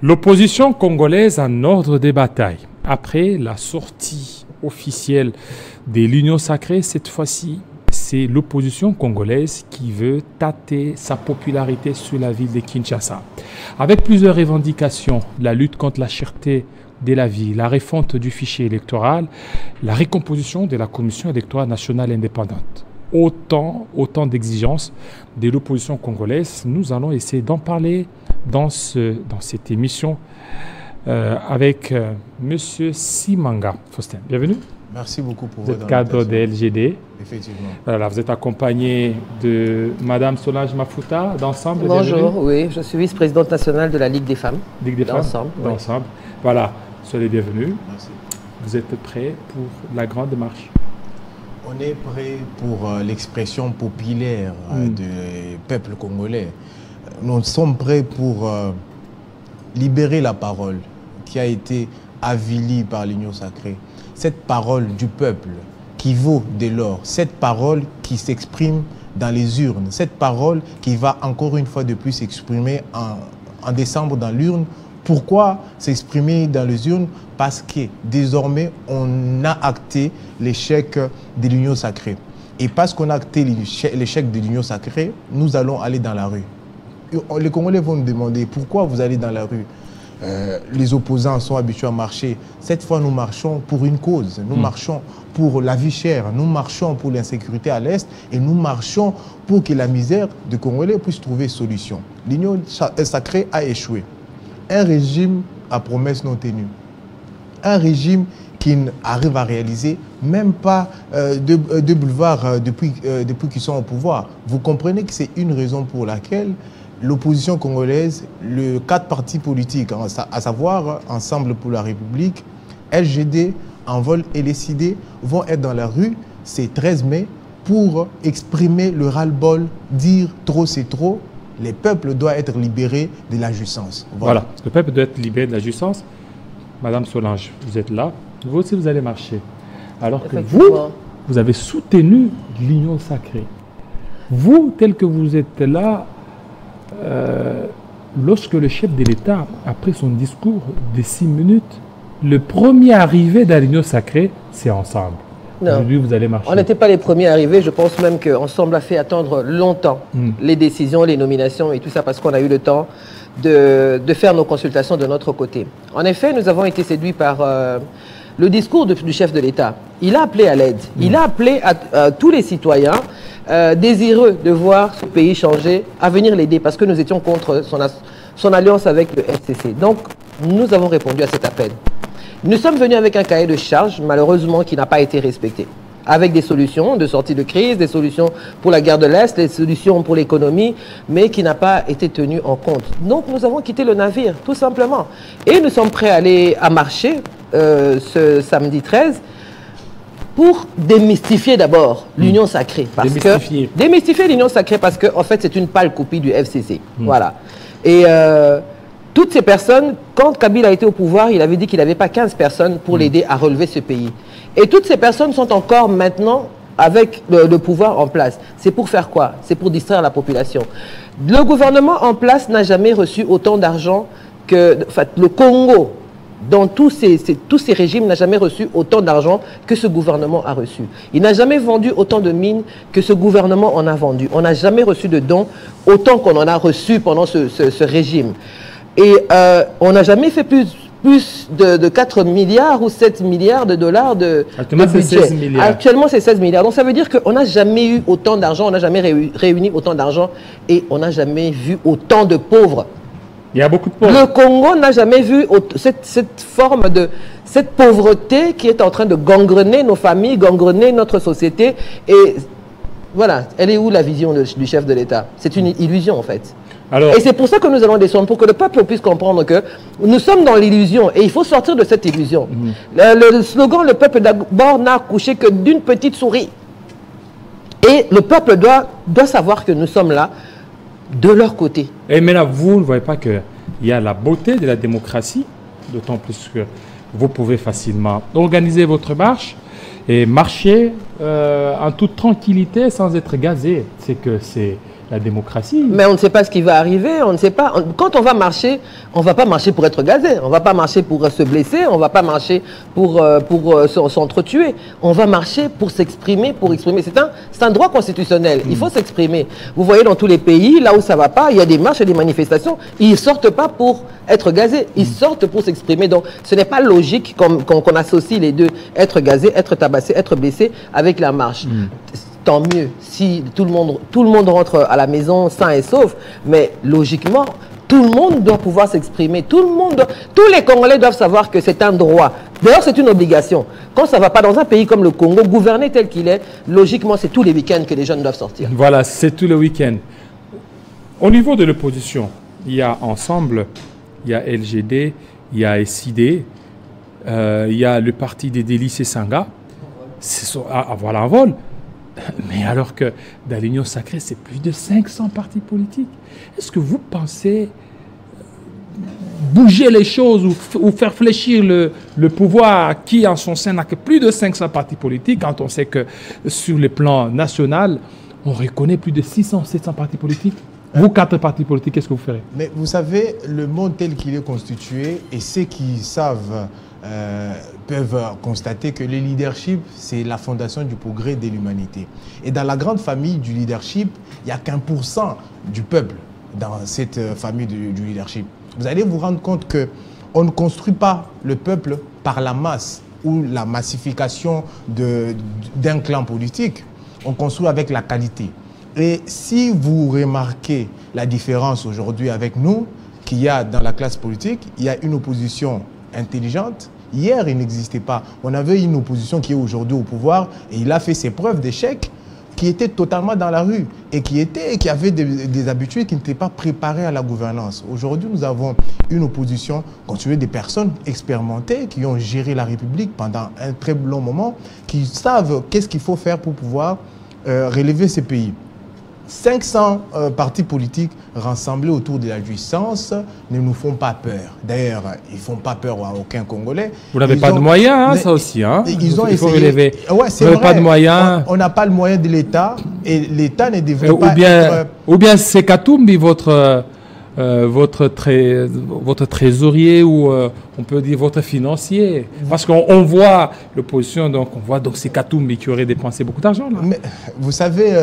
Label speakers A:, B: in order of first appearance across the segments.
A: L'opposition congolaise en ordre de bataille. Après la sortie officielle de l'Union sacrée, cette fois-ci, c'est l'opposition congolaise qui veut tâter sa popularité sur la ville de Kinshasa. Avec plusieurs revendications, la lutte contre la cherté de la vie, la refonte du fichier électoral, la recomposition de la Commission électorale nationale indépendante. Autant d'exigences de l'opposition congolaise. Nous allons essayer d'en parler dans cette émission avec M. Simanga Faustin. Bienvenue.
B: Merci beaucoup pour
A: votre invitation. Vous êtes cadre de LGD.
B: Effectivement.
A: Voilà, vous êtes accompagné de Mme Solange Mafuta d'Ensemble.
C: Bonjour,
A: bienvenue.
C: Oui, je suis vice-présidente nationale de la Ligue des femmes.
A: Ligue des femmes d'Ensemble. Voilà, soyez bienvenus.
B: Merci.
A: Vous êtes prêts pour la grande marche?
B: On est prêt pour l'expression populaire du peuple congolais. Nous sommes prêts pour libérer la parole qui a été avilie par l'Union sacrée. Cette parole du peuple qui vaut de l'or, cette parole qui s'exprime dans les urnes, cette parole qui va encore une fois de plus s'exprimer en décembre dans l'urne. Pourquoi s'exprimer dans les urnes? Parce que désormais, on a acté l'échec de l'Union sacrée. Et parce qu'on a acté l'échec de l'Union sacrée, nous allons aller dans la rue. Les Congolais vont nous demander pourquoi vous allez dans la rue. Les opposants sont habitués à marcher. Cette fois, nous marchons pour une cause. Nous marchons pour la vie chère. Nous marchons pour l'insécurité à l'Est. Et nous marchons pour que la misère des Congolais puisse trouver solution. L'Union sacrée a échoué. Un régime à promesses non tenues. Un régime qui n'arrive à réaliser même pas de boulevard depuis qu'ils sont au pouvoir. Vous comprenez que c'est une raison pour laquelle l'opposition congolaise, les 4 partis politiques, à savoir Ensemble pour la République, LGD, Envol et les CID, vont être dans la rue ce 13 mai pour exprimer le ras-le-bol, dire trop c'est trop. Les peuples doivent être libérés de la jouissance.
A: Voilà, le peuple doit être libéré de la jouissance. Madame Solange, vous êtes là. Vous aussi, vous allez marcher. Alors que vous avez soutenu l'Union sacrée. Vous, tel que vous êtes là, lorsque le chef de l'État, après son discours de 6 minutes, le premier arrivé dans l'Union sacrée, c'est Ensemble. Aujourd'hui, vous allez marcher.
C: On n'était pas les premiers arrivés. Je pense même qu'Ensemble a fait attendre longtemps les décisions, les nominations et tout ça parce qu'on a eu le temps de faire nos consultations de notre côté. En effet, nous avons été séduits par le discours du chef de l'État. Il a appelé à l'aide. Il a appelé à tous les citoyens désireux de voir ce pays changer à venir l'aider parce que nous étions contre son alliance avec le FCC. Donc, nous avons répondu à cet appel. Nous sommes venus avec un cahier de charges, malheureusement, qui n'a pas été respecté. Avec des solutions de sortie de crise, des solutions pour la guerre de l'Est, des solutions pour l'économie, mais qui n'a pas été tenu en compte. Donc, nous avons quitté le navire, tout simplement. Et nous sommes prêts à aller à marcher ce samedi 13 pour démystifier d'abord l'Union sacrée. Démystifier l'Union sacrée parce qu'en en fait, c'est une pâle copie du FCC. Voilà. Et toutes ces personnes, quand Kabila a été au pouvoir, il avait dit qu'il n'avait pas 15 personnes pour l'aider à relever ce pays. Et toutes ces personnes sont encore maintenant avec le pouvoir en place. C'est pour faire quoi? C'est pour distraire la population. Le gouvernement en place n'a jamais reçu autant d'argent que... Enfin, le Congo, dans tous ces régimes, n'a jamais reçu autant d'argent que ce gouvernement a reçu. Il n'a jamais vendu autant de mines que ce gouvernement en a vendu. On n'a jamais reçu de dons autant qu'on en a reçu pendant ce régime. Et on n'a jamais fait plus de 4 milliards ou 7 milliards de dollars de budget.
A: 16 milliards.
C: Actuellement, c'est 16 milliards. Donc, ça veut dire qu'on n'a jamais eu autant d'argent, on n'a jamais réuni autant d'argent et on n'a jamais vu autant de pauvres.
A: Il y a beaucoup de pauvres.
C: Le Congo n'a jamais vu cette forme de... cette pauvreté qui est en train de gangrener nos familles, gangrener notre société. Et voilà, elle est où la vision du chef de l'État? C'est une illusion, en fait. Alors, et c'est pour ça que nous allons descendre, pour que le peuple puisse comprendre que nous sommes dans l'illusion et il faut sortir de cette illusion. Le slogan « Le peuple d'abord n'a accouché que d'une petite souris ». Et le peuple doit savoir que nous sommes là, de leur côté.
A: Et mais là, vous ne voyez pas qu'il y a la beauté de la démocratie, d'autant plus que vous pouvez facilement organiser votre marche et marcher en toute tranquillité sans être gazé. C'est que c'est la démocratie.
C: Mais on ne sait pas ce qui va arriver, on ne sait pas. Quand on va marcher, on ne va pas marcher pour être gazé, on ne va pas marcher pour se blesser, on ne va pas marcher pour s'entretuer. On va marcher pour s'exprimer, C'est un droit constitutionnel, il faut s'exprimer. Vous voyez dans tous les pays, là où ça ne va pas, il y a des marches et des manifestations, ils ne sortent pas pour être gazés, ils sortent pour s'exprimer. Donc ce n'est pas logique qu'on associe les deux, être gazé, être tabassé, être blessé avec la marche. Tant mieux si tout le monde rentre à la maison sain et sauf, mais logiquement, tout le monde doit pouvoir s'exprimer. Tous les Congolais doivent savoir que c'est un droit. D'ailleurs, c'est une obligation. Quand ça ne va pas dans un pays comme le Congo, gouverner tel qu'il est, logiquement, c'est tous les week-ends que les jeunes doivent sortir.
A: Voilà, c'est tous les week-ends. Au niveau de l'opposition, il y a Ensemble, il y a LGD, il y a SID, il y a le parti des délices et Sanga. Voilà un vol. Mais alors que dans l'Union sacrée, c'est plus de 500 partis politiques. Est-ce que vous pensez bouger les choses ou faire fléchir le pouvoir qui, en son sein, n'a que plus de 500 partis politiques, quand on sait que sur le plan national, on reconnaît plus de 600, 700 partis politiques? Vous, 4 partis politiques, qu'est-ce que vous ferez?
B: Mais vous savez, le monde tel qu'il est constitué, et ceux qui savent peuvent constater que le leadership, c'est la fondation du progrès de l'humanité. Et dans la grande famille du leadership, il n'y a qu'1% du peuple dans cette famille du leadership. Vous allez vous rendre compte qu'on ne construit pas le peuple par la masse ou la massification d'un clan politique. On construit avec la qualité. Et si vous remarquez la différence aujourd'hui avec nous, qu'il y a dans la classe politique, il y a une opposition intelligente. Hier, il n'existait pas. On avait une opposition qui est aujourd'hui au pouvoir et il a fait ses preuves d'échec, qui était totalement dans la rue et qui avait des habitudes qui n'étaient pas préparées à la gouvernance. Aujourd'hui, nous avons une opposition constituée des personnes expérimentées qui ont géré la République pendant un très long moment, qui savent qu'est-ce qu'il faut faire pour pouvoir relever ces pays. 500 partis politiques rassemblés autour de la jouissance ne nous font pas peur. D'ailleurs, ils ne font pas peur à aucun Congolais.
A: Vous n'avez pas de moyens, hein, ça aussi. Hein.
B: Il faut
A: essayé. Relever.
B: Ouais, c'est
A: vrai. Pas de moyens.
B: On n'a pas le moyen de l'État et l'État ne devrait pas être...
A: Ou bien c'est Katumbi, votre trésorier ou on peut dire votre financier. Parce qu'on voit l'opposition, donc c'est Katumbi qui aurait dépensé beaucoup d'argent.
B: Mais vous savez,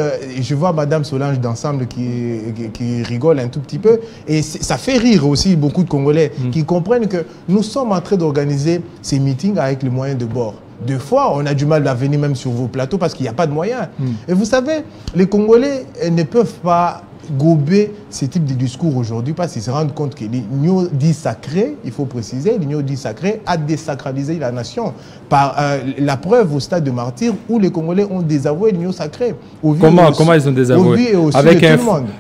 B: je vois Madame Solange d'Ensemble qui rigole un tout petit peu et ça fait rire aussi beaucoup de Congolais qui comprennent que nous sommes en train d'organiser ces meetings avec les moyens de bord. Deux fois, on a du mal à venir même sur vos plateaux parce qu'il n'y a pas de moyens. Et vous savez, les Congolais ne peuvent pas gober ce type de discours aujourd'hui parce qu'ils se rendent compte que l'union dit sacrée, il faut préciser, l'union dit sacrée a désacralisé la nation par la preuve au stade de martyrs où les Congolais ont désavoué l'union sacrée.
A: Comment ils ont désavoué?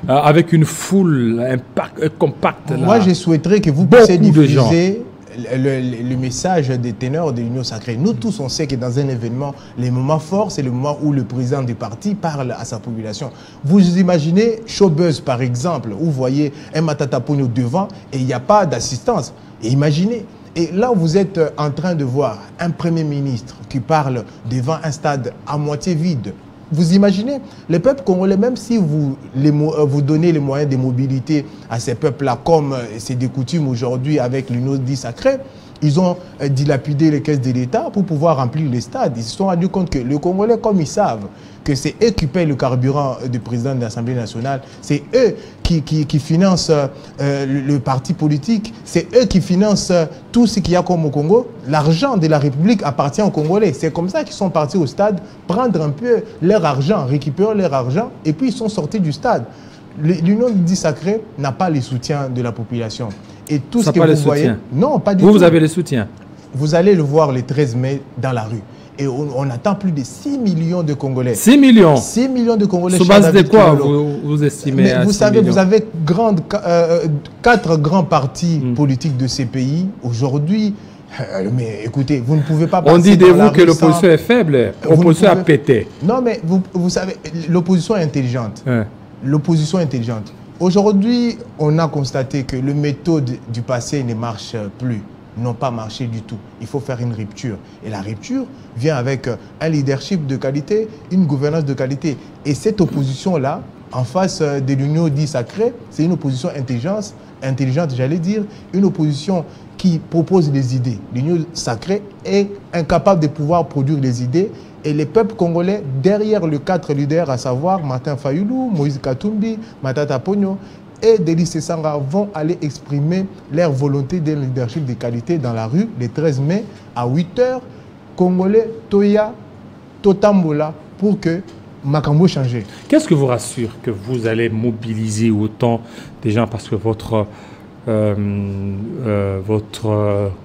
A: Avec une foule compacte.
B: Moi, je souhaiterais que vous puissiez diffuser le message des ténors de l'union sacrée. Nous tous, on sait que dans un événement, les moments forts, c'est le moment où le président du parti parle à sa population. Vous imaginez Showbuzz, par exemple, où vous voyez un Matata Pogno devant et il n'y a pas d'assistance. Et imaginez. Et là, vous êtes en train de voir un premier ministre qui parle devant un stade à moitié vide. Vous imaginez, les peuples congolais, même si vous donnez les moyens de mobilité à ces peuples-là, comme c'est des coutumes aujourd'hui avec l'union dit sacrée, ils ont dilapidé les caisses de l'État pour pouvoir remplir les stades. Ils se sont rendus compte que les Congolais, comme ils savent que c'est eux qui payent le carburant du président de l'Assemblée nationale, c'est eux qui financent le parti politique, c'est eux qui financent tout ce qu'il y a comme au Congo. L'argent de la République appartient aux Congolais. C'est comme ça qu'ils sont partis au stade, prendre un peu leur argent, récupérer leur argent, et puis ils sont sortis du stade. L'union dit sacrée n'a pas le soutien de la population. Et tout ce que vous voyez... Non, pas du tout.
A: Vous avez le soutien.
B: Vous allez le voir le 13 mai dans la rue. Et on attend plus de 6 millions de Congolais.
A: 6 millions
B: 6 millions de Congolais.
A: Sur base de quoi vous estimez?
B: Mais vous savez, vous avez 4 grands partis politiques de ces pays. Aujourd'hui, mais écoutez, vous ne pouvez pas passer.
A: On dit de vous que l'opposition est faible. L'opposition a pété.
B: Non, mais vous savez, l'opposition est intelligente. L'opposition est intelligente. Aujourd'hui, on a constaté que les méthodes du passé ne marchent plus, n'ont pas marché du tout. Il faut faire une rupture. Et la rupture vient avec un leadership de qualité, une gouvernance de qualité. Et cette opposition-là en face de l'Union dite sacrée, c'est une opposition intelligente, j'allais dire, une opposition qui propose des idées. L'Union sacrée est incapable de pouvoir produire des idées et les peuples congolais, derrière les 4 leaders, à savoir Martin Fayoulou, Moïse Katumbi, Matata Ponyo et Denis Sanga, vont aller exprimer leur volonté d'un leadership de qualité dans la rue le 13 mai à 8 h. Congolais, Toya, Totambola, pour que Makambo change.
A: Qu'est-ce que vous rassure que vous allez mobiliser autant des gens parce que votre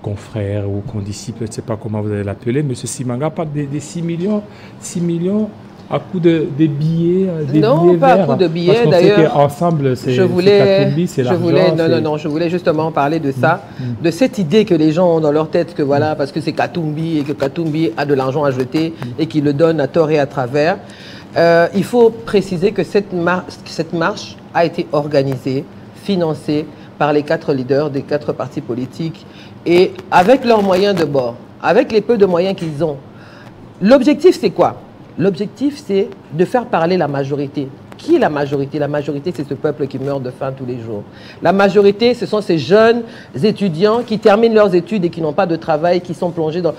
A: confrère ou condisciple, je ne sais pas comment vous allez l'appeler, M. Simanga parle des 6 millions à coup de billets,
C: non,
A: billets
C: pas
A: verts,
C: à coup de billets. D'ailleurs,
A: ensemble, c'est Katumbi, c'est l'argent.
C: Je voulais justement parler de ça, de cette idée que les gens ont dans leur tête que voilà, parce que c'est Katumbi et que Katumbi a de l'argent à jeter et qu'il le donne à tort et à travers. Il faut préciser que cette marche a été organisée, financée par les 4 leaders des 4 partis politiques et avec leurs moyens de bord, avec les peu de moyens qu'ils ont. L'objectif, c'est quoi? L'objectif, c'est de faire parler la majorité. Qui est la majorité? La majorité, c'est ce peuple qui meurt de faim tous les jours. La majorité, ce sont ces jeunes étudiants qui terminent leurs études et qui n'ont pas de travail, qui sont plongés dans...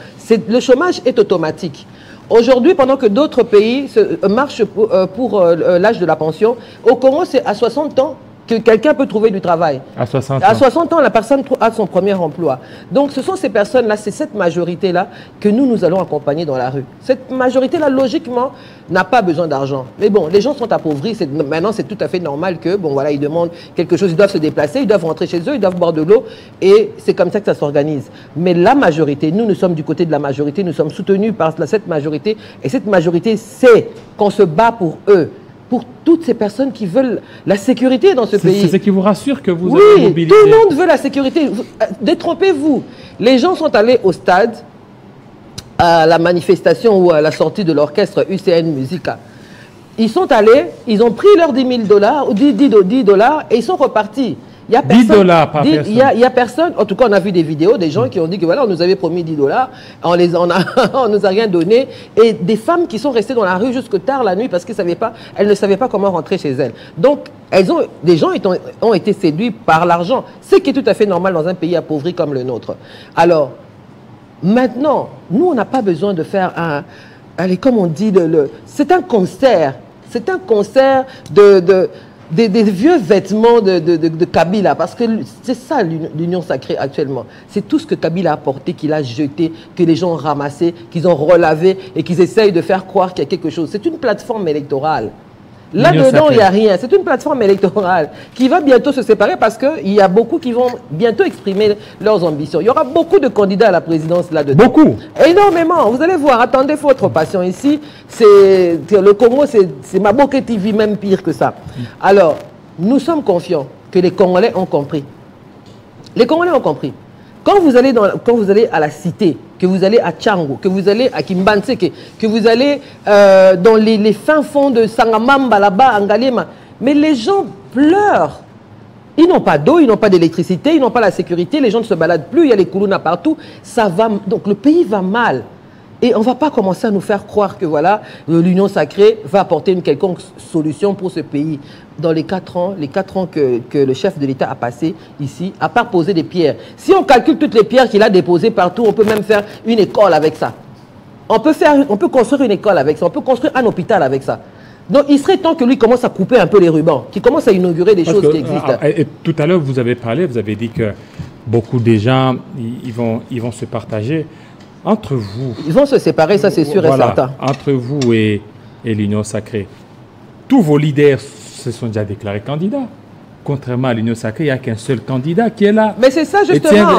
C: Le chômage est automatique. Aujourd'hui, pendant que d'autres pays marchent pour l'âge de la pension, au Congo, c'est à 60 ans que quelqu'un peut trouver du travail.
A: À 60 ans.
C: À 60 ans, la personne a son premier emploi. Donc, ce sont ces personnes-là, c'est cette majorité-là que nous allons accompagner dans la rue. Cette majorité-là, logiquement, n'a pas besoin d'argent. Mais bon, les gens sont appauvris. Maintenant, c'est tout à fait normal que, bon, voilà, ils demandent quelque chose, ils doivent se déplacer, ils doivent rentrer chez eux, ils doivent boire de l'eau. Et c'est comme ça que ça s'organise. Mais la majorité, nous sommes du côté de la majorité, nous sommes soutenus par cette majorité. Et cette majorité sait qu'on se bat pour eux. Pour toutes ces personnes qui veulent la sécurité dans ce pays.
A: C'est ce qui vous rassure que vous avez mobilisé.
C: Tout le monde veut la sécurité. Détrompez-vous. Les gens sont allés au stade à la manifestation ou à la sortie de l'orchestre UCN Musica. Ils sont allés, ils ont pris leurs $10 000 ou $10 et ils sont repartis. Il y a personne,
A: $10 par personne.
C: Il y a personne. En tout cas, on a vu des vidéos des gens qui ont dit que voilà, on nous avait promis $10, on nous a rien donné. Et des femmes qui sont restées dans la rue jusque tard la nuit parce qu'elles ne savaient pas comment rentrer chez elles. Donc, des gens ont été séduits par l'argent, ce qui est tout à fait normal dans un pays appauvri comme le nôtre. Alors, maintenant, nous, on n'a pas besoin de faire allez, comme on dit, c'est un concert. C'est un concert des vieux vêtements de Kabila, parce que c'est ça l'Union sacrée actuellement. C'est tout ce que Kabila a apporté, qu'il a jeté, que les gens ont ramassé, qu'ils ont relavé et qu'ils essayent de faire croire qu'il y a quelque chose. C'est une plateforme électorale. Là-dedans, il n'y a rien. C'est une plateforme électorale qui va bientôt se séparer parce qu'il y a beaucoup qui vont bientôt exprimer leurs ambitions. Il y aura beaucoup de candidats à la présidence là-dedans.
A: Beaucoup.
C: Énormément. Vous allez voir. Attendez, il faut être patient ici. Le Congo, c'est Maboke TV, même pire que ça. Alors, nous sommes confiants que les Congolais ont compris. Les Congolais ont compris. Quand vous allez à la cité, que vous allez à Tchango, que vous allez à Kimbanseke, que vous allez dans les fins fonds de Sangamamba, là-bas, en Galema, mais les gens pleurent. Ils n'ont pas d'eau, ils n'ont pas d'électricité, ils n'ont pas la sécurité, les gens ne se baladent plus, il y a les koulouna partout. Ça va, donc le pays va mal. Et on ne va pas commencer à nous faire croire que voilà, l'Union sacrée va apporter une quelconque solution pour ce pays. Dans les 4 ans que le chef de l'État a passé ici, à part poser des pierres. Si on calcule toutes les pierres qu'il a déposées partout, on peut même faire une école avec ça. On peut construire une école avec ça, on peut construire un hôpital avec ça. Donc il serait temps que lui commence à couper un peu les rubans, qu'il commence à inaugurer des choses qui existent.
A: Et tout à l'heure, vous avez dit que beaucoup de gens, ils vont se partager. Entre vous...
C: Ils vont se séparer, ça c'est sûr et certain.
A: Entre vous et l'Union sacrée, tous vos leaders se sont déjà déclarés candidats. Contrairement à l'Union sacrée, il n'y a qu'un seul candidat qui est là.
C: Mais c'est ça justement.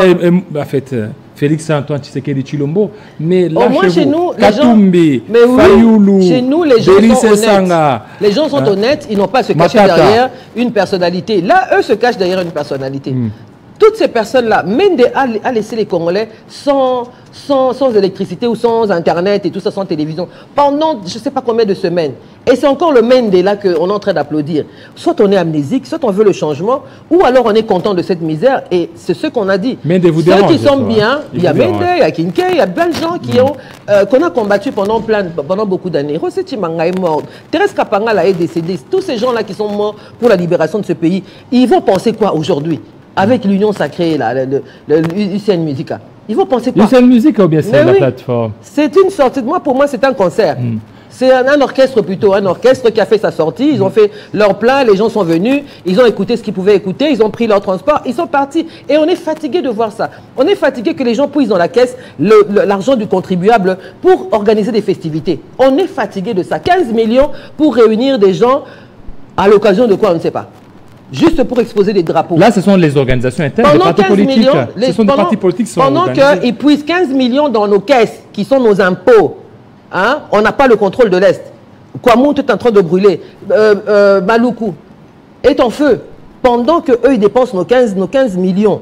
A: En fait, Félix-Antoine Tshisekedi Tshilombo, mais là,
C: chez nous,
A: Katumbi, Fayoulou,
C: chez nous, les gens sont honnêtes. Les gens sont honnêtes, ils n'ont pas à se cacher derrière une personnalité. Là, eux se cachent derrière une personnalité. toutes ces personnes-là, Mende a laissé les Congolais sans électricité ou sans Internet et tout ça, sans télévision, pendant je ne sais pas combien de semaines. Et c'est encore le Mende là qu'on est en train d'applaudir. Soit on est amnésique, soit on veut le changement, ou alors on est content de cette misère. Et c'est ce qu'on a dit.
A: Mende vous
C: dérange. Ceux qui sont
A: toi,
C: bien, il y a Mende, il y a Kinke, il y a plein de gens qui ont, qu'on a combattu pendant beaucoup d'années. Rosé Chimanga est mort. Thérèse Kapangala est décédée. Tous ces gens-là qui sont morts pour la libération de ce pays, ils vont penser quoi aujourd'hui? Avec l'Union Sacrée, le UCN Musica. Ils vont penser quoi?
A: UCN Musica ou bien c'est la plateforme? C'est
C: une sortie. Pour moi, c'est un concert. C'est un orchestre plutôt, un orchestre qui a fait sa sortie. Ils ont fait leur plein, les gens sont venus, ils ont écouté ce qu'ils pouvaient écouter, ils ont pris leur transport, ils sont partis. Et on est fatigué de voir ça. On est fatigué que les gens puissent dans la caisse l'argent du contribuable pour organiser des festivités. On est fatigué de ça. 15 millions pour réunir des gens à l'occasion de quoi, on ne sait pas. Juste pour exposer des drapeaux.
A: Là, ce sont les organisations internes des partis politiques. Ce sont des partis politiques qui sont
C: pendant qu'ils puissent 15 millions dans nos caisses, qui sont nos impôts, hein, on n'a pas le contrôle de l'Est. Kouamoun est en train de brûler. Maluku est en feu. Pendant qu'eux, ils dépensent nos 15 millions,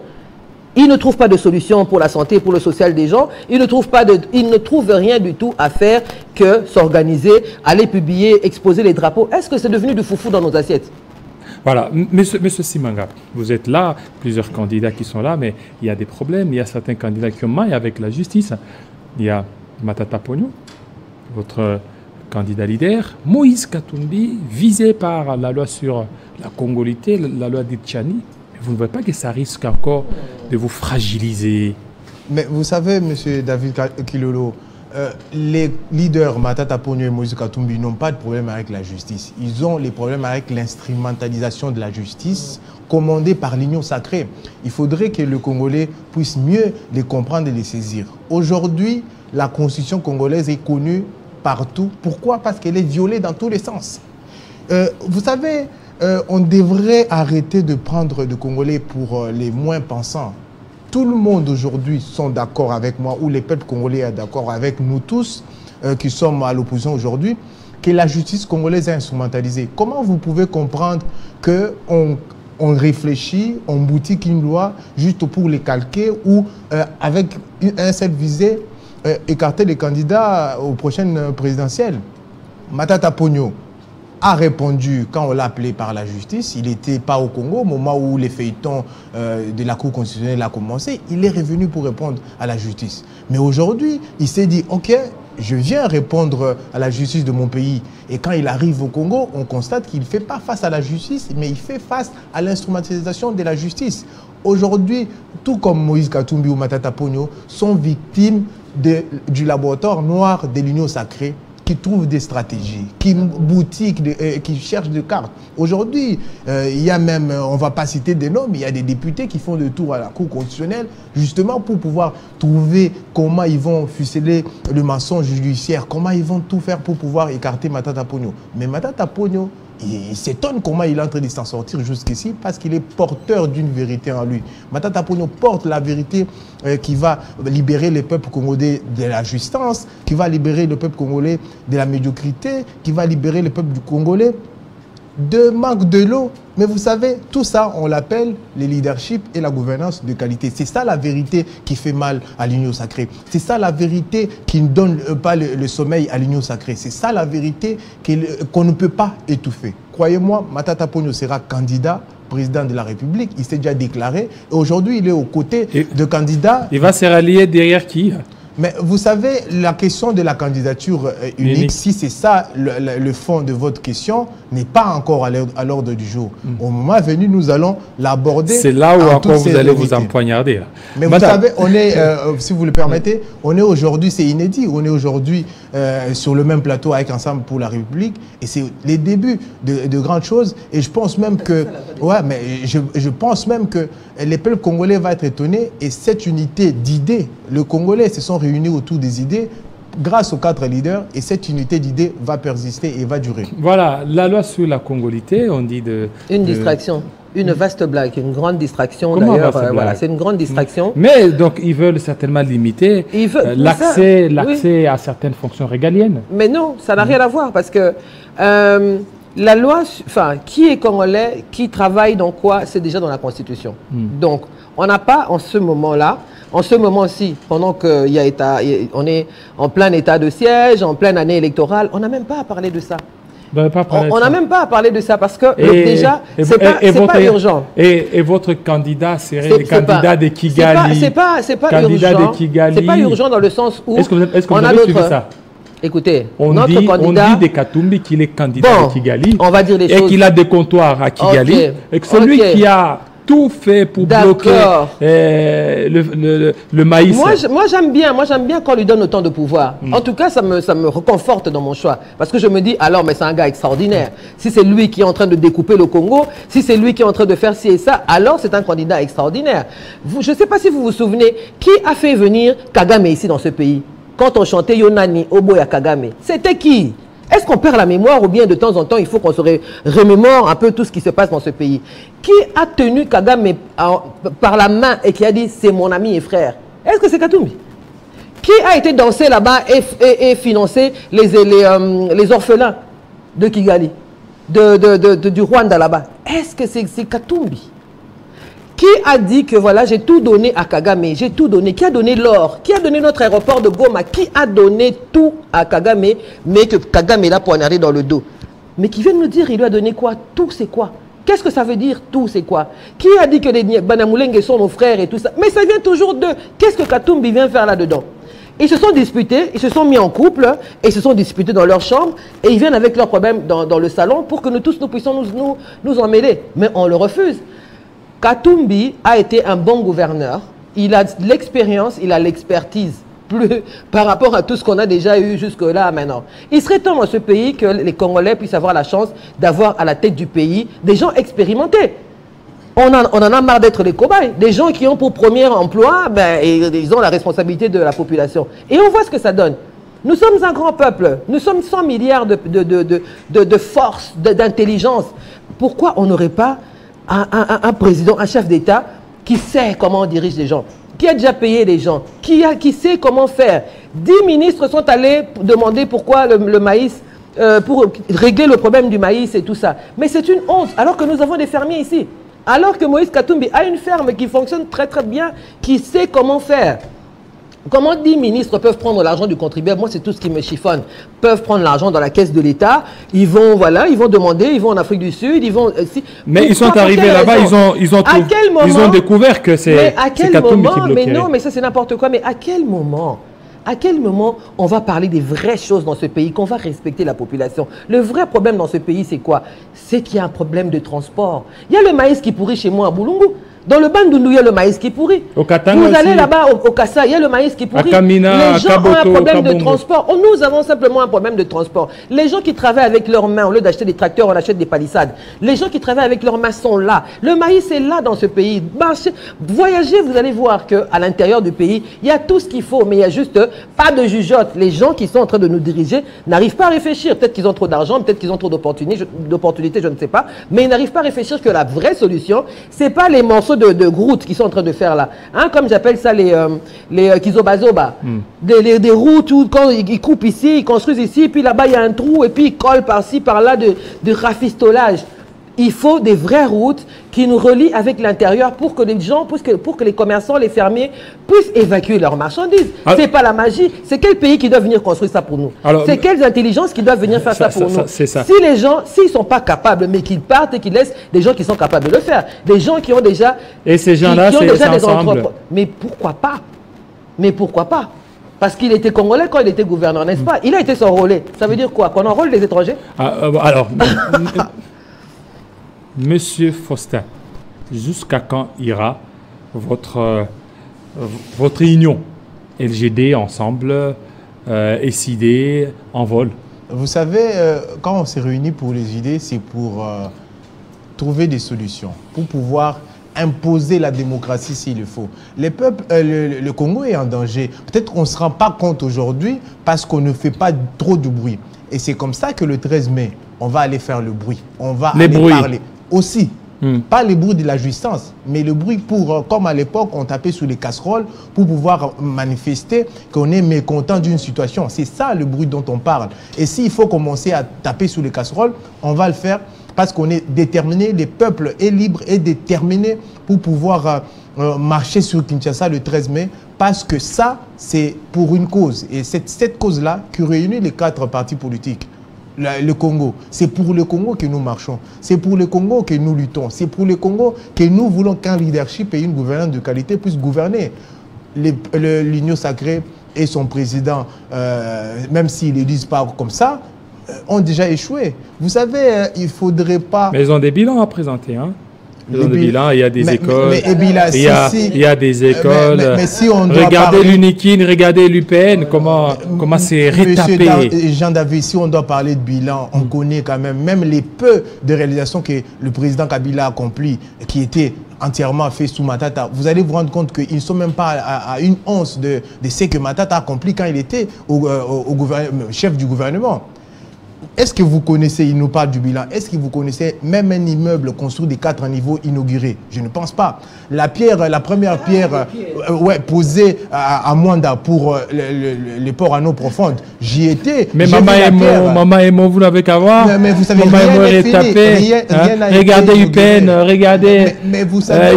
C: ils ne trouvent pas de solution pour la santé, pour le social des gens. Ils ne trouvent rien du tout à faire que s'organiser, aller publier, exposer les drapeaux. Est-ce que c'est devenu du foufou dans nos assiettes?
A: Voilà, monsieur Simanga, vous êtes là, plusieurs candidats qui sont là, mais il y a des problèmes. Il y a certains candidats qui ont maille avec la justice. Il y a Matata Ponyo, votre candidat leader, Moïse Katumbi, visé par la loi sur la congolité, la loi d'Itchani. Vous ne voyez pas que ça risque encore de vous fragiliser?
B: Mais vous savez, monsieur David Kilolo, les leaders Matata Ponyo et Moïse Katumbi n'ont pas de problème avec la justice. Ils ont les problèmes avec l'instrumentalisation de la justice commandée par l'Union Sacrée. Il faudrait que le Congolais puisse mieux les comprendre et les saisir. Aujourd'hui, la constitution congolaise est connue partout. Pourquoi? Parce qu'elle est violée dans tous les sens. Vous savez, on devrait arrêter de prendre le Congolais pour les moins pensants. Tout le monde aujourd'hui sont d'accord avec moi, ou les peuples congolais sont d'accord avec nous tous qui sommes à l'opposition aujourd'hui, que la justice congolaise est instrumentalisée. Comment vous pouvez comprendre qu'on réfléchit, on boutique une loi juste pour les calquer ou avec un seul visé, écarter les candidats aux prochaines présidentielles? Matata Ponyo a répondu quand on l'a appelé par la justice. Il n'était pas au Congo au moment où les feuilletons de la Cour constitutionnelle a commencé. Il est revenu pour répondre à la justice. Mais aujourd'hui, il s'est dit, ok, je viens répondre à la justice de mon pays. Et quand il arrive au Congo, on constate qu'il ne fait pas face à la justice, mais il fait face à l'instrumentalisation de la justice. Aujourd'hui, tout comme Moïse Katumbi ou Matata Ponyo, sont victimes du laboratoire noir de l'Union Sacrée, qui trouvent des stratégies, qui boutiquent, qui cherchent des cartes. Aujourd'hui, il y a même, on ne va pas citer des noms, mais il y a des députés qui font des tours à la Cour constitutionnelle, justement pour pouvoir trouver comment ils vont ficeler le mensonge judiciaire, comment ils vont tout faire pour pouvoir écarter Matata Ponyo. Mais Matata Ponyo, il s'étonne comment il est en train de s'en sortir jusqu'ici parce qu'il est porteur d'une vérité en lui. Matata Ponyo porte la vérité qui va libérer le peuple congolais de la justice, qui va libérer le peuple congolais de la médiocrité, qui va libérer le peuple du Congolais de manque de l'eau. Mais vous savez, tout ça, on l'appelle le leadership et la gouvernance de qualité. C'est ça la vérité qui fait mal à l'Union Sacrée. C'est ça la vérité qui ne donne pas le sommeil à l'Union Sacrée. C'est ça la vérité qu'on ne peut pas étouffer. Croyez-moi, Matata Ponyo sera candidat président de la République. Il s'est déjà déclaré. Et aujourd'hui, il est aux côtés de candidats.
A: Il va se rallier derrière qui?
B: Mais vous savez, la question de la candidature unique, si c'est ça le fond de votre question, n'est pas encore à l'ordre du jour. Au moment venu, nous allons l'aborder.
A: C'est là où encore vous allez vous empoignarder. Là.
B: Mais vous savez, on est, si vous le permettez, on est aujourd'hui, c'est inédit, on est aujourd'hui sur le même plateau avec Ensemble pour la République, et c'est les débuts de grandes choses. Et je pense même que, ouais, mais je pense même que les peuples congolais vont être étonnés, et cette unité d'idées, le Congolais se sont réunis autour des idées grâce aux 4 leaders, et cette unité d'idées va persister et va durer.
A: Voilà, la loi sur la congolité, on dit
C: Une distraction, une vaste blague, une grande distraction d'ailleurs. Voilà, c'est une grande distraction.
A: Mais donc ils veulent certainement limiter l'accès à certaines fonctions régaliennes. Mais
C: non, ça n'a rien à voir parce que la loi, enfin, qui est congolais, qui travaille dans quoi, c'est déjà dans la Constitution. Donc, On n'a pas en ce moment-là, en ce moment-ci, pendant qu'on est en plein état de siège, en pleine année électorale, on n'a même pas à parler de ça. On n'a même pas à parler de ça parce que déjà, c'est pas urgent.
A: Et votre candidat serait le candidat de Kigali.
C: C'est pas urgent. C'est pas urgent dans le sens où
A: est-ce que vous avez suivi ça?
C: Écoutez,
A: on dit de Katumbi qu'il est candidat à Kigali,
C: on va dire les choses.
A: Et qu'il a des comptoirs à Kigali, et que celui qui a tout fait pour bloquer le maïs.
C: Moi j'aime bien quand on lui donne autant de pouvoir. En tout cas, ça me reconforte dans mon choix. Parce que je me dis, alors, mais c'est un gars extraordinaire. Si c'est lui qui est en train de découper le Congo, si c'est lui qui est en train de faire ci et ça, alors c'est un candidat extraordinaire. Je ne sais pas si vous vous souvenez, qui a fait venir Kagame ici dans ce pays? Quand on chantait Yonani, Oboya Kagame, c'était qui? Est-ce qu'on perd la mémoire ou bien de temps en temps, il faut qu'on se remémore un peu tout ce qui se passe dans ce pays? Qui a tenu Kagame par la main et qui a dit « c'est mon ami et frère » Est-ce que c'est Katumbi? Qui a été dansé là-bas et financé les orphelins de Kigali, du Rwanda là-bas? Est-ce que c'est Katumbi? Qui a dit que voilà, j'ai tout donné à Kagame, j'ai tout donné? Qui a donné l'or? Qui a donné notre aéroport de Goma? Qui a donné tout à Kagame, mais que Kagame l'a poignardé dans le dos? Mais qui vient nous dire, il lui a donné quoi? Tout c'est quoi? Qu'est-ce que ça veut dire tout c'est quoi? Qui a dit que les Banyamulenge sont nos frères et tout ça? Mais ça vient toujours d'eux. Qu'est-ce que Katumbi vient faire là-dedans? Ils se sont disputés, ils se sont mis en couple, et ils se sont disputés dans leur chambre, et ils viennent avec leurs problèmes dans le salon pour que nous tous nous puissions nous en mêler. Mais on le refuse. Katumbi a été un bon gouverneur, il a l'expérience, il a l'expertise par rapport à tout ce qu'on a déjà eu jusque-là maintenant. Il serait temps dans ce pays que les Congolais puissent avoir la chance d'avoir à la tête du pays des gens expérimentés. On en a marre d'être les cobayes, des gens qui ont pour premier emploi, ils ont la responsabilité de la population. Et on voit ce que ça donne. Nous sommes un grand peuple, nous sommes 100 milliards de force, d'intelligence. Pourquoi on n'aurait pas un président, un chef d'État qui sait comment on dirige les gens, qui a déjà payé les gens, qui sait comment faire? 10 ministres sont allés demander pourquoi le maïs, pour régler le problème du maïs et tout ça. Mais c'est une honte, alors que nous avons des fermiers ici. Alors que Moïse Katumbi a une ferme qui fonctionne très très bien, qui sait comment faire. Comment 10 ministres peuvent prendre l'argent du contribuable? Moi, c'est tout ce qui me chiffonne. Peuvent prendre l'argent dans la caisse de l'État. Ils vont, voilà, ils vont demander, ils vont en Afrique du Sud, ils vont...
A: Mais ils sont arrivés là-bas, ils ont découvert que c'est Katumbi qui bloquait.
C: Mais non, mais ça c'est n'importe quoi. Mais à quel moment on va parler des vraies choses dans ce pays, qu'on va respecter la population? Le vrai problème dans ce pays, c'est quoi? C'est qu'il y a un problème de transport. Il y a le maïs qui pourrit chez moi à Boulungu. Dans le Bandundu, il y a le maïs qui pourrit.
A: Au Katanga
C: vous allez
A: aussi.
C: Là-bas, au Kassa, il y a le maïs qui pourrit.
A: À Kamina,
C: les gens ont un problème de transport. Nous avons simplement un problème de transport. Les gens qui travaillent avec leurs mains, au lieu d'acheter des tracteurs, on achète des palissades. Les gens qui travaillent avec leurs mains sont là. Le maïs est là dans ce pays. Voyagez, vous allez voir qu'à l'intérieur du pays, il y a tout ce qu'il faut, mais il y a juste pas de jugeote. Les gens qui sont en train de nous diriger n'arrivent pas à réfléchir. Peut-être qu'ils ont trop d'argent, peut-être qu'ils ont trop d'opportunités, je ne sais pas. Mais ils n'arrivent pas à réfléchir que la vraie solution, c'est pas les morceaux de routes qu'ils sont en train de faire là. Hein, comme j'appelle ça les kizobazoba. Des routes où quand ils coupent ici, ils construisent ici, puis là-bas il y a un trou, et puis ils collent par-ci, par-là de rafistolage. Il faut des vraies routes qui nous relient avec l'intérieur pour que les gens, pour que les commerçants, les fermiers puissent évacuer leurs marchandises. Ce n'est pas la magie. C'est quel pays qui doit venir construire ça pour nous? C'est quelles intelligences qui doivent venir faire ça pour nous? Si les gens, s'ils ne sont pas capables, mais qu'ils partent et qu'ils laissent des gens qui sont capables de le faire, des gens qui ont déjà...
A: Et ces gens-là, c'est ensemble.
C: Mais pourquoi pas? Mais pourquoi pas? Parce qu'il était congolais quand il était gouverneur, n'est-ce pas? Il a été s'enrôler. Ça veut dire quoi? Qu'on enrôle les étrangers?
A: Alors... Monsieur Faustin, jusqu'à quand ira votre union LGD ensemble, SID en vol?
B: Vous savez, quand on s'est réunis pour les idées, c'est pour trouver des solutions, pour pouvoir imposer la démocratie s'il le faut. Les peuples, le Congo est en danger. Peut-être qu'on ne se rend pas compte aujourd'hui parce qu'on ne fait pas trop de bruit. Et c'est comme ça que le 13 mai, on va aller faire le bruit. On va aller parler. Aussi, pas le bruit de la jouissance, mais le bruit pour, comme à l'époque, on tapait sous les casseroles pour pouvoir manifester qu'on est mécontent d'une situation. C'est ça le bruit dont on parle. Et s'il faut commencer à taper sous les casseroles, on va le faire parce qu'on est déterminé, le peuple est libre et déterminé pour pouvoir marcher sur Kinshasa le 13 mai, parce que ça, c'est pour une cause. Et cette cause-là qui réunit les 4 partis politiques. Le Congo, c'est pour le Congo que nous marchons, c'est pour le Congo que nous luttons, c'est pour le Congo que nous voulons qu'un leadership et une gouvernance de qualité puissent gouverner. L'Union sacrée et son président, même s'ils ne le disent pas comme ça, ont déjà échoué. Vous savez, il ne faudrait pas...
A: Mais ils ont des bilans à présenter, hein. Ils ont des bilans, il y a des écoles, il y a des écoles.
B: Mais si on doit
A: regardez l'UNIKIN, regardez l'UPN, comment c'est retapé.
B: Jean-David, si on doit parler de bilan, on connaît quand même les peu de réalisations que le président Kabila a accompli, qui étaient entièrement fait sous Matata. Vous allez vous rendre compte qu'ils ne sont même pas à une once de ce que Matata a accompli quand il était chef du gouvernement. Est-ce que vous connaissez, il nous parle du bilan, est-ce que vous connaissez même un immeuble construit de 4 niveaux inauguré? Je ne pense pas. La première pierre posée à Mwanda pour les ports en eau profonde, j'y étais.
A: Mais Maman Emo, vous n'avez qu'à voir.
B: Mais vous savez,
A: Maman Emo est tapé. Regardez UPN, regardez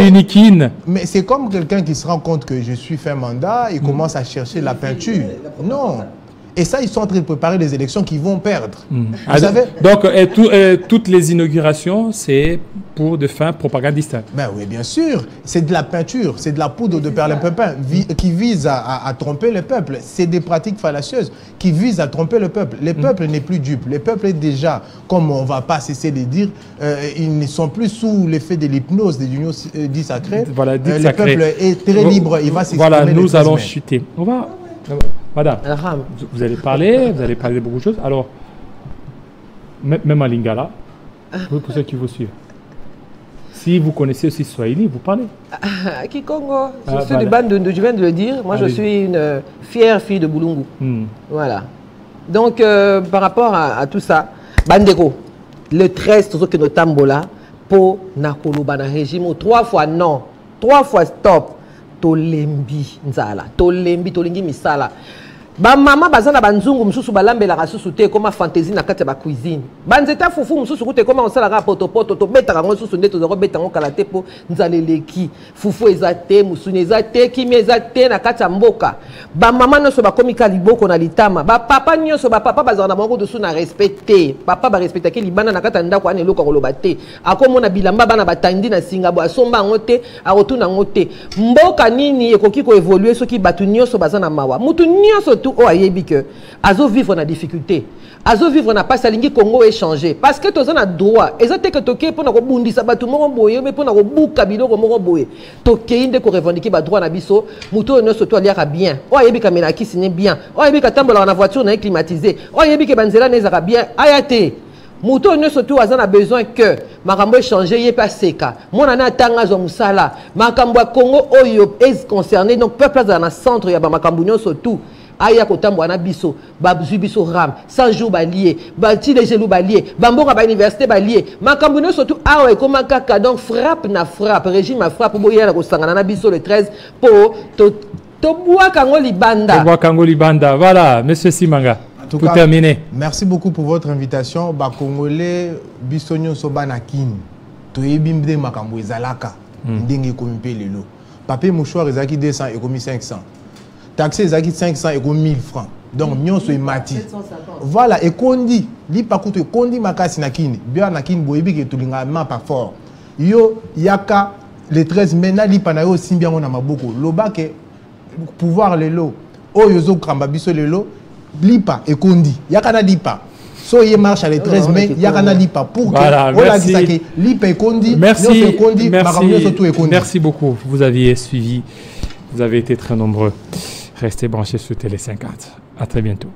A: UNIKIN.
B: Mais c'est comme quelqu'un qui se rend compte que je suis fait un mandat et commence à chercher la peinture. Non. Et ça, ils sont en train de préparer des élections qu'ils vont perdre. Vous savez?
A: Donc, toutes les inaugurations, c'est pour de fins propagandistes.
B: Ben oui, bien sûr. C'est de la peinture, c'est de la poudre de perlimpinpin qui vise à tromper le peuple. C'est des pratiques fallacieuses qui visent à tromper le peuple. Le peuple n'est plus dupe. Le peuple est déjà, comme on ne va pas cesser de dire, ils ne sont plus sous l'effet de l'hypnose des unions dites sacrées.
A: Voilà,
B: le peuple est très libre. Il va s'exprimer.
A: Voilà, nous allons chuter. On va... Madame, vous allez parler de beaucoup de choses. Alors, même à Lingala, pour ceux qui vous suivent, si vous connaissez aussi Swahili, vous parlez.
C: Kikongo, je suis du bande je viens de le dire. Moi, je suis une fière fille de Boulungu. Voilà. Donc, par rapport à tout ça, Bandeko, le 13, tout ce que nous tambola, pour Nakoloba, régime, 3 fois non, 3 fois stop. Tolembi nzala tolingi misala ba mama bazana banzungu mususu balambela kasusu te koma fantaisie na kati ya ba cuisine banzeta fufu mususu kute koma osala ka poto to betaka ngo susu ndeto zo beta ngo kala te po nzaleleki fufu ezate musuni ezate kimi ezate na kati ya mboka ba mama no so ba komika liboko na litama ba papa nyoso ba papa bazana bango dusu na respecter papa ba respecter ke libana na kati ya ndako ane loko koloba te akomona bilamba bana batandi na singabo asomba ngote arotuna ngote mboka nini ekoki ko évoluer soki batu nyoso bazana mawa mutu nyoso o ayebi que azo vivre na difficulté azo vivre na pas salingi Congo échanger parce que toza na droit ezate que toke pona ko bundisa batu moko boye mais pona ko buka biloko moko boye toke inde ko revendiquer ba droit na biso muto no soto aliaka bien o ayebi ka mena kisine bien o ayebi ka tambola na voiture na climatisée o ayebi ke banzela nezaka bien ayate muto no soto azana besoin que makambo échanger yé pas seka mona na tanga zo musala makambo Congo oyo est concerné donc peuple dans le centre ya ba makambo no soto aya kotambo na biso bazwi biso ram 100 jours balié bati les gelou balié bambonga ba université balié makambo no surtout awa ekoma kaka donc frappe na frappe régime a frappe boya na kosangana na biso le 13 pour to bois kango libanda
A: voilà monsieur Simanga tout terminé.
B: Merci beaucoup pour votre invitation. Ba Congolais bisonyo sobanakini to yebimbe makambo ezalaka ndenge kompe lelo papier mouchoir ezaki 200 et komi 500 taxé ezaki 500 et 1000 francs. Donc, nyonso e mati. Voilà, et kondi, li pakuto kondi makasi nakini. Bien nakini boyebi ke tulinga ma pas fort. Yo yaka le 13 mena li panayo simbiango na maboko. Loba ke pouvoir lelo. O yozo kramba biso lelo lipa et kondi. Yaka na lipa. So ye marche à le 13 mai, yaka na lipa pour
A: voilà,
B: que merci. Lipa et kondi,
A: merci beaucoup. Vous aviez suivi. Vous avez été très nombreux. Restez branchés sur Télé 50. À très bientôt.